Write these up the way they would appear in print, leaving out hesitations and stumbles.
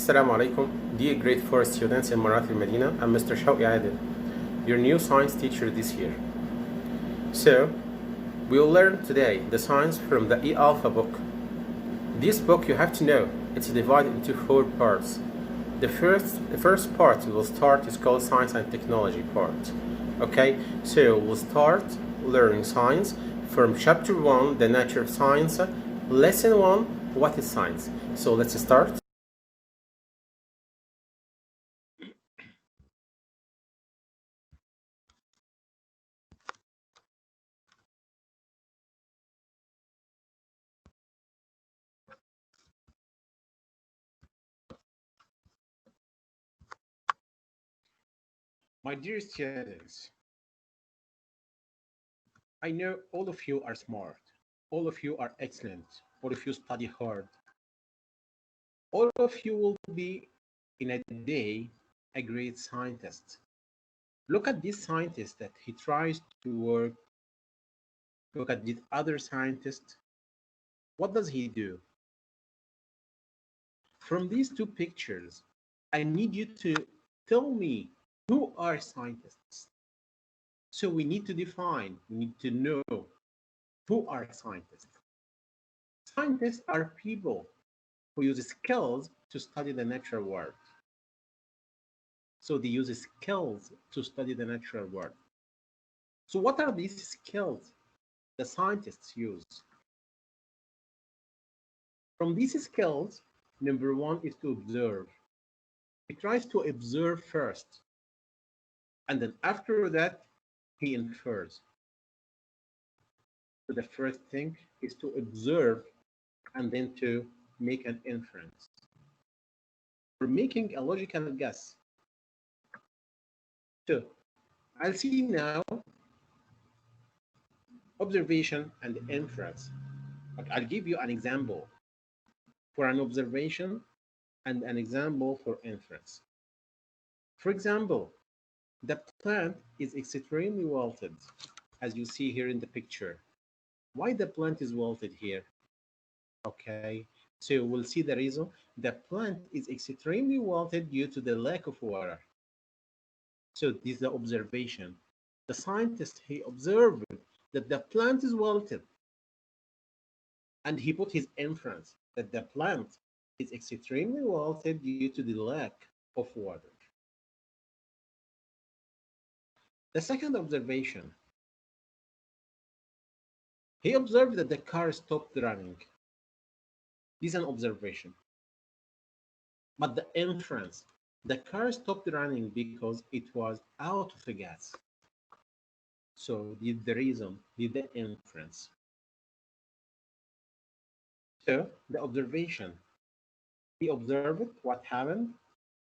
Assalamu alaikum, dear grade 4 students in Manarat Al Madinah. I'm Mr. Shawqi Adil, your new science teacher this year. So, we will learn today the science from the E-Alpha book. This book you have to know, it's divided into 4 parts. The first part we will start is called Science and Technology part. Okay, so we'll start learning science from chapter 1, the nature of science, lesson 1, what is science. So let's start. My dear students, I know all of you are smart, all of you are excellent, all of you study hard, all of you will be in a day a great scientist. Look at this scientist that he tries to work. Look at this other scientist. What does he do? From these two pictures, I need you to tell me who are scientists. So we need to define, we need to know who are scientists. Scientists are people who use skills to study the natural world. So they use skills to study the natural world. So what are these skills the scientists use? From these skills, number 1 is to observe. He tries to observe first, and then after that, he infers. So the first thing is to observe and then to make an inference. We're making a logical guess. So I'll see now observation and inference. I'll give you an example for an observation and an example for inference. For example, the plant is extremely wilted, as you see here in the picture. Why the plant is wilted here? Okay, so we'll see the reason. The plant is extremely wilted due to the lack of water. So this is the observation. The scientist, he observed that the plant is wilted, and he put his inference that the plant is extremely wilted due to the lack of water. The second observation, he observed that the car stopped running. This is an observation. But the inference, the car stopped running because it was out of gas. So did the reason, did the inference. So the observation, he observed what happened,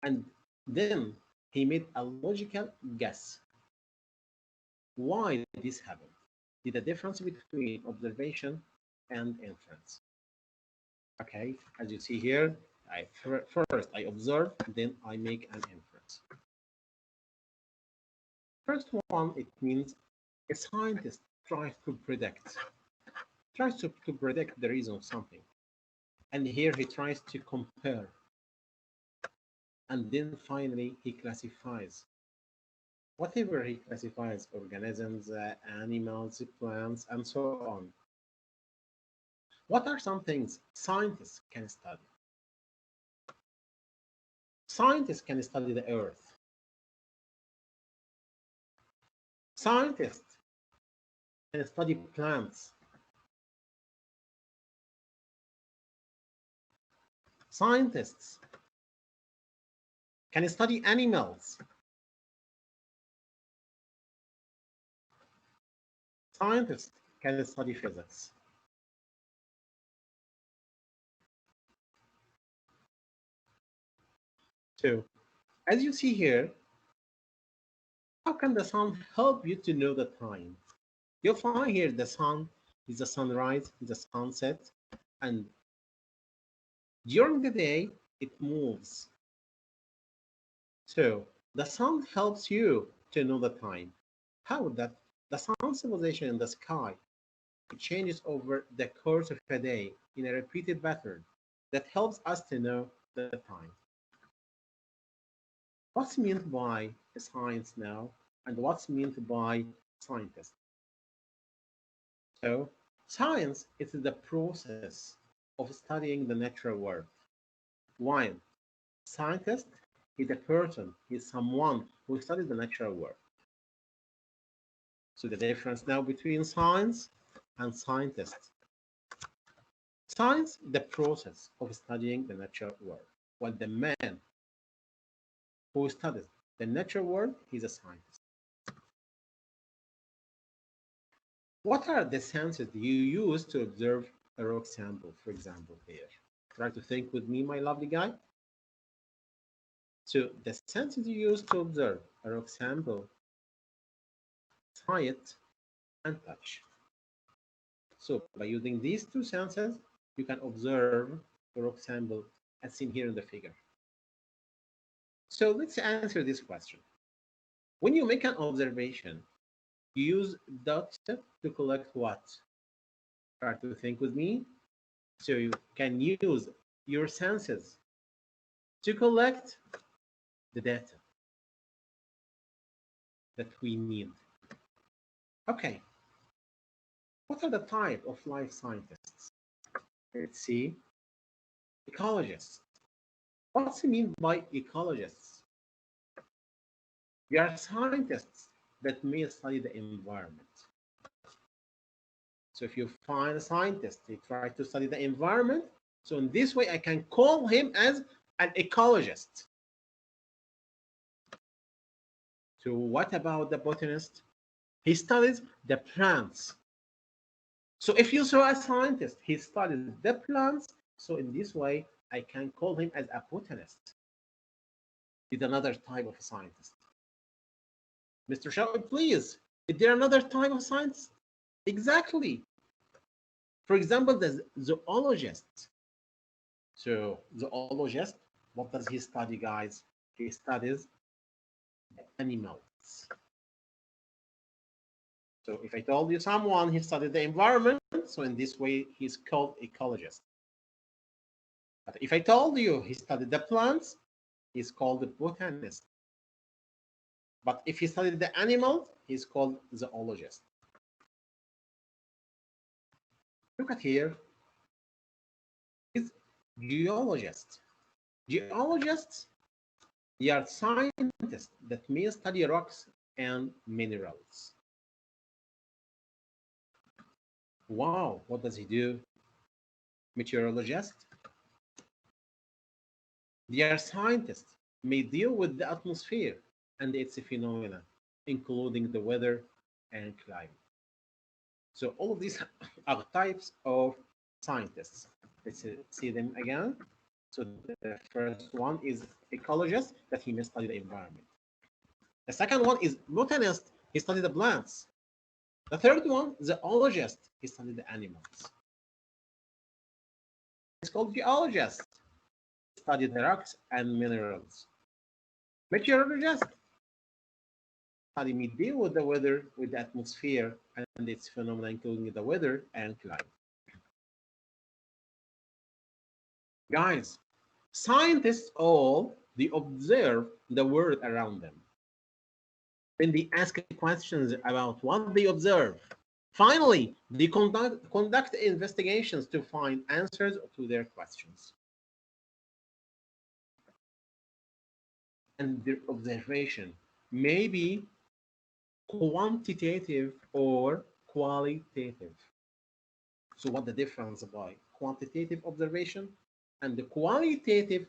and then he made a logical guess. Why did this happen? Did the difference between observation and inference. Okay, as you see here, first I observe, then I make an inference. First one, it means a scientist tries to predict the reason of something. And here he tries to compare. And then finally he classifies. Whatever he classifies, organisms, animals, plants, and so on. What are some things scientists can study? Scientists can study the earth. Scientists can study plants. Scientists can study animals. Scientists can study physics. So, as you see here, how can the sun help you to know the time? You'll find here the sun is the sunrise, is the sunset, and during the day it moves. So the sun helps you to know the time. How that the sun's position in the sky, it changes over the course of a day in a repeated pattern that helps us to know the time. What's meant by science now, and what's meant by scientist? So, science is the process of studying the natural world, while scientist is a person, is someone who studies the natural world. So the difference now between science and scientist. Science, the process of studying the natural world, while the man who studies the natural world, he's a scientist. What are the senses you use to observe a rock sample, for example, here? Try to think with me, my lovely guy. So the senses you use to observe a rock sample, sight and touch. So by using these two senses, you can observe the rock sample as seen here in the figure. So let's answer this question. When you make an observation, you use dot to collect what? Try to think with me. So you can use your senses to collect the data that we need. Okay, what are the type of life scientists? Let's see. Ecologists. What's it mean by ecologists? We are scientists that may study the environment. So if you find a scientist, he tries to study the environment. So in this way, I can call him as an ecologist. So what about the botanist? He studies the plants. So if you saw a scientist, he studies the plants. So in this way, I can call him as a botanist. He's another type of scientist. Mr. Shaw, please, is there another type of science? Exactly. For example, the zoologist. So zoologist, what does he study, guys? He studies animals. So if I told you someone he studied the environment, so in this way he's called ecologist. But if I told you he studied the plants, he's called the botanist. But if he studied the animals, he's called zoologist. Look at here. He's geologist. Geologists, they are scientists that may study rocks and minerals. Wow, what does he do? Meteorologist. They are scientists, may deal with the atmosphere and its phenomena, including the weather and climate. So all of these are types of scientists. Let's see them again. So the first one is ecologist, that he may study the environment. The second one is botanist, he studies the plants. The third one, zoologist, he studies the animals. It's called geologist, study the rocks and minerals. Meteorologist, study may deal with the weather, with the atmosphere and its phenomena, including the weather and climate. Guys, scientists all, they observe the world around them. When they ask questions about what they observe, finally, they conduct investigations to find answers to their questions. And their observation may be quantitative or qualitative. So what the difference by quantitative observation and the qualitative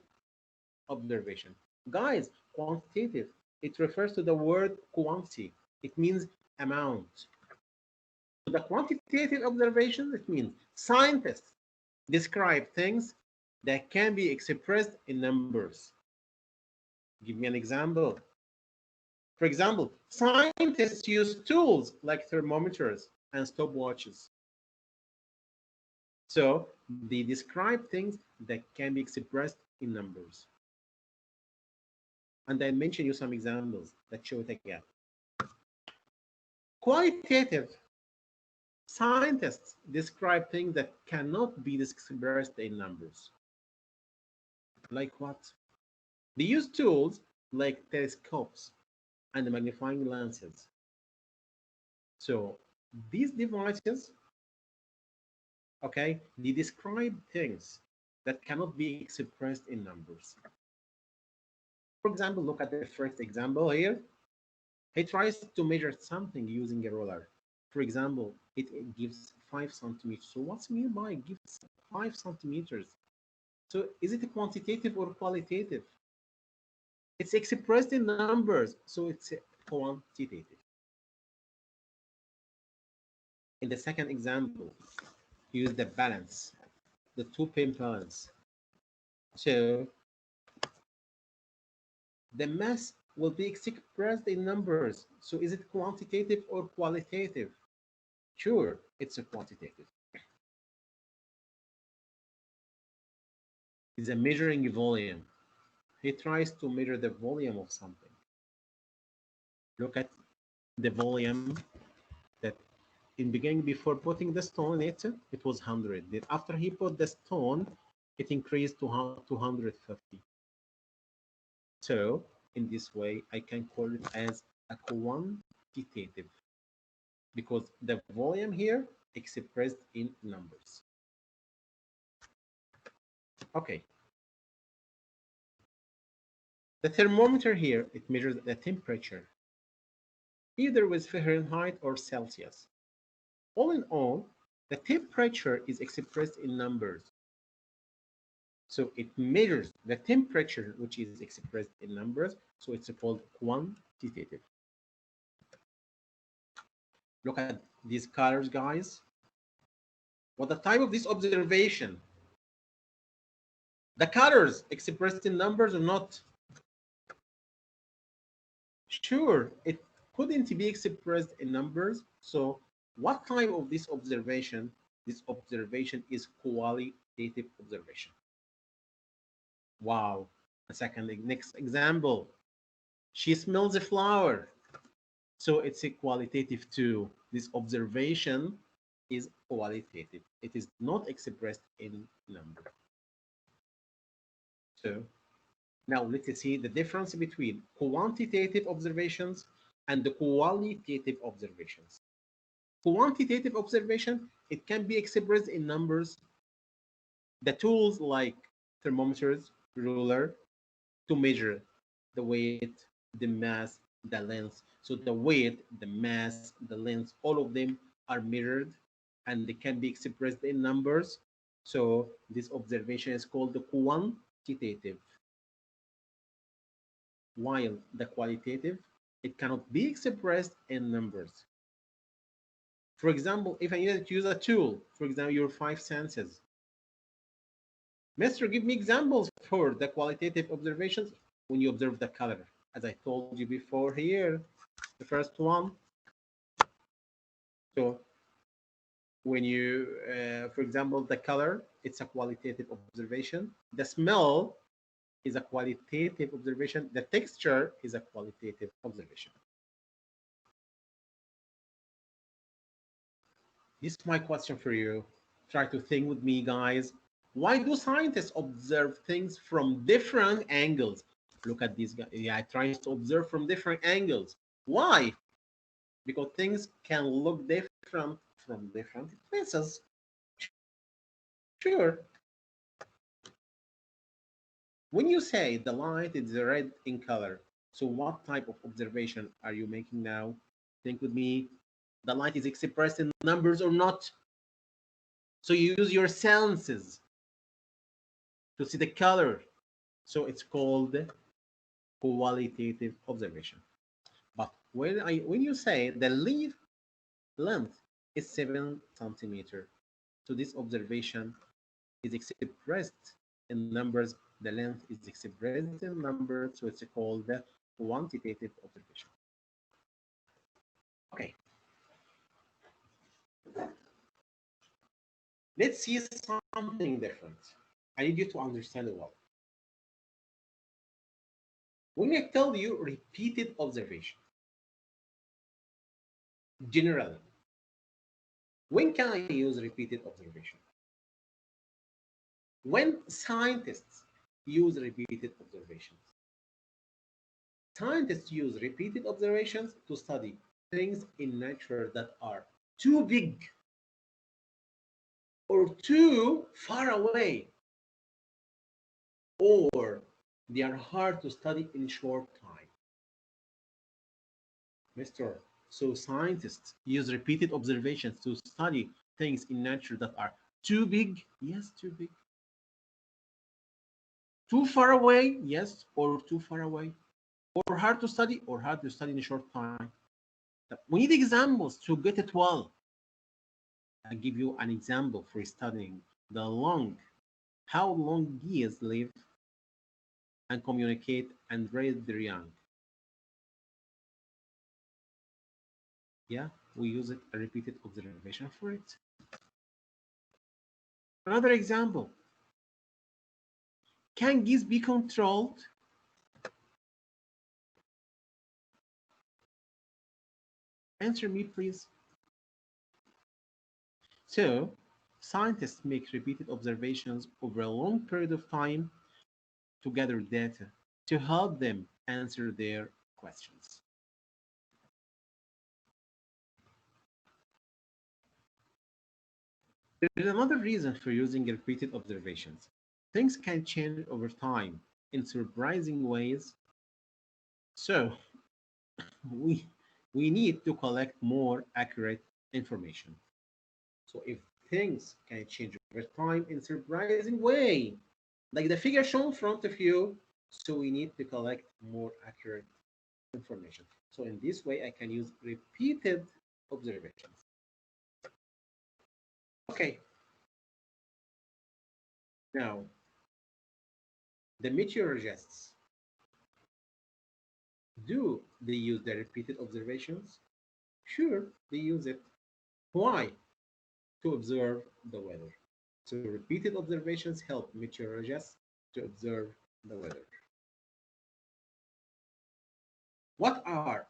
observation? Guys, quantitative, it refers to the word quantity. It means amount. The quantitative observation, it means scientists describe things that can be expressed in numbers. Give me an example. For example, scientists use tools like thermometers and stopwatches. So they describe things that can be expressed in numbers. And I mention you some examples that show it again. Qualitative, scientists describe things that cannot be expressed in numbers. Like what? They use tools like telescopes and magnifying lenses. So these devices, okay, they describe things that cannot be expressed in numbers. For example, look at the first example here. He tries to measure something using a ruler. For example, it gives 5 centimeters. So what's mean by it gives 5 centimeters? So is it quantitative or qualitative? It's expressed in numbers, so it's quantitative. In the second example, use the balance, the two-pin balance. So the mass will be expressed in numbers. So is it quantitative or qualitative? Sure, it's a quantitative. It's a measuring volume. He tries to measure the volume of something. Look at the volume that in beginning before putting the stone in it, it was 100. Then after he put the stone, it increased to 250. So in this way, I can call it as a quantitative because the volume here expressed in numbers. Okay. The thermometer here, it measures the temperature, either with Fahrenheit or Celsius. All in all, the temperature is expressed in numbers. So it measures the temperature, which is expressed in numbers. So it's called quantitative. Look at these colors, guys. What the type of this observation? The colors expressed in numbers or not? Sure, it couldn't be expressed in numbers. So what type of this observation? This observation is qualitative observation. Wow. A second, next example. She smells a flower. So it's a qualitative too. This observation is qualitative. It is not expressed in number. So now let's see the difference between quantitative observations and the qualitative observations. Quantitative observation, it can be expressed in numbers. The tools like thermometers, ruler, to measure the weight, the mass, the length. So the weight, the mass, the length, all of them are measured and they can be expressed in numbers. So this observation is called the quantitative. While the qualitative, it cannot be expressed in numbers. For example, if I needed to use a tool, for example, your five senses. Mister, give me examples for the qualitative observations when you observe the color. As I told you before here, the first one. So when you, for example, the color, it's a qualitative observation. The smell is a qualitative observation. The texture is a qualitative observation. This is my question for you. Try to think with me, guys. Why do scientists observe things from different angles? Look at these guys. Yeah, trying to observe from different angles. Why? Because things can look different from different places. Sure. When you say the light is red in color, so what type of observation are you making now? Think with me. The light is expressed in numbers or not? So you use your senses to see the color. So it's called qualitative observation. But when you say the leaf length is 7 centimeters, so this observation is expressed in numbers. The length is expressed in numbers, so it's called the quantitative observation. Okay, let's see something different. I need you to understand it well. When I tell you repeated observation, generally, when can I use repeated observation? When scientists use repeated observations. Scientists use repeated observations to study things in nature that are too big or too far away, or they are hard to study in short time. Mister, so scientists use repeated observations to study things in nature that are too big, yes, too big, too far away, yes, or too far away, or hard to study, or hard to study in a short time. We need examples to get it well. I give you an example for studying the how long geese live and communicate and raise their young. Yeah, we use it a repeated observation for it. Another example: can geese be controlled? Answer me, please. So, scientists make repeated observations over a long period of time to gather data to help them answer their questions. There is another reason for using repeated observations. Things can change over time in surprising ways, so we, we need to collect more accurate information. So if things can change over time in surprising way, like the figure shown in front of you, so we need to collect more accurate information. So in this way, I can use repeated observations. Okay, now the meteorologists, do they use the repeated observations? Sure, they use it. Why? To observe the weather. So repeated observations help meteorologists to observe the weather. What are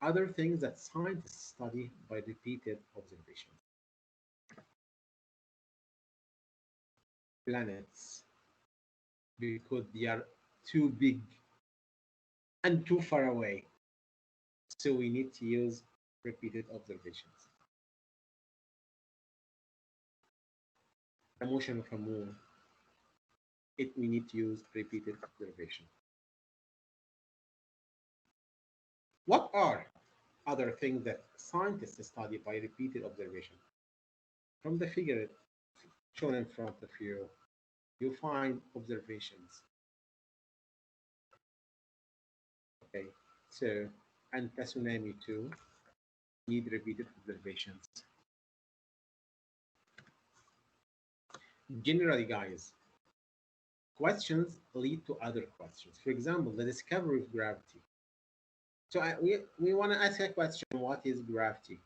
other things that scientists study by repeated observations? Planets, because they are too big and too far away. So we need to use repeated observations. The motion of a moon, we need to use repeated observation. What are other things that scientists study by repeated observation? From the figure shown in front of you, you find observations. Okay, so and the tsunami too need repeated observations. Generally, guys, questions lead to other questions. For example, the discovery of gravity. So we want to ask a question: what is gravity?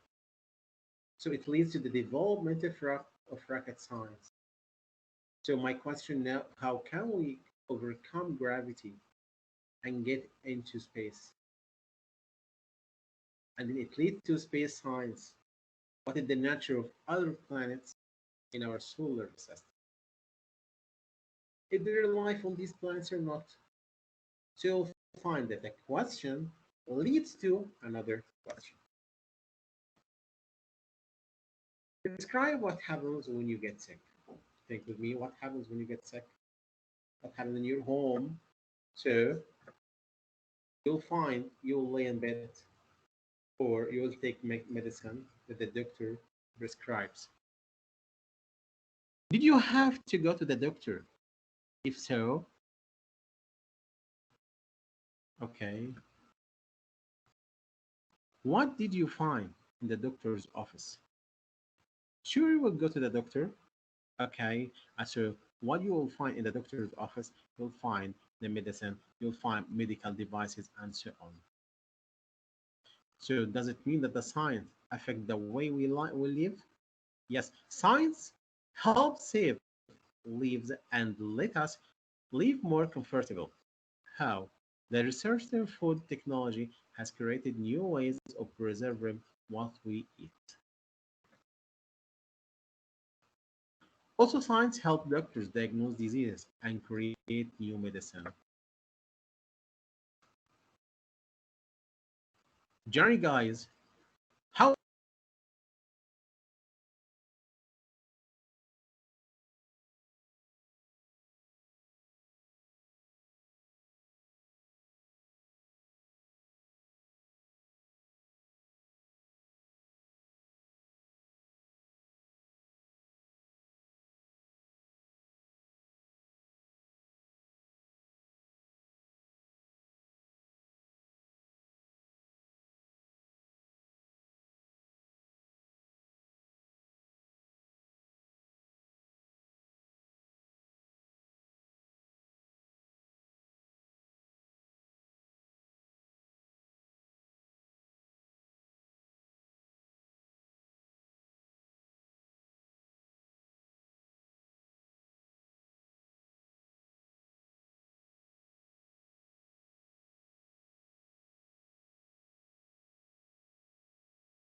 So it leads to the development of rocket science. So my question now: how can we overcome gravity and get into space? And then it leads to space science. What is the nature of other planets in our solar system? Is there life on these planets or not? So you'll find that a question leads to another question. Describe what happens when you get sick. Think with me, what happens when you get sick? What happens in your home? So you'll find you'll lay in bed or you'll take medicine that the doctor prescribes. Did you have to go to the doctor? If so, okay. What did you find in the doctor's office? Sure, you will go to the doctor. Okay. So what you will find in the doctor's office, you'll find the medicine, you'll find medical devices, and so on. So does it mean that the science affect the way we live? Yes, science helps save lives and let us live more comfortable. How? The research in food technology has created new ways of preserving what we eat. Also, science helps doctors diagnose diseases and create new medicine. Johnny, guys,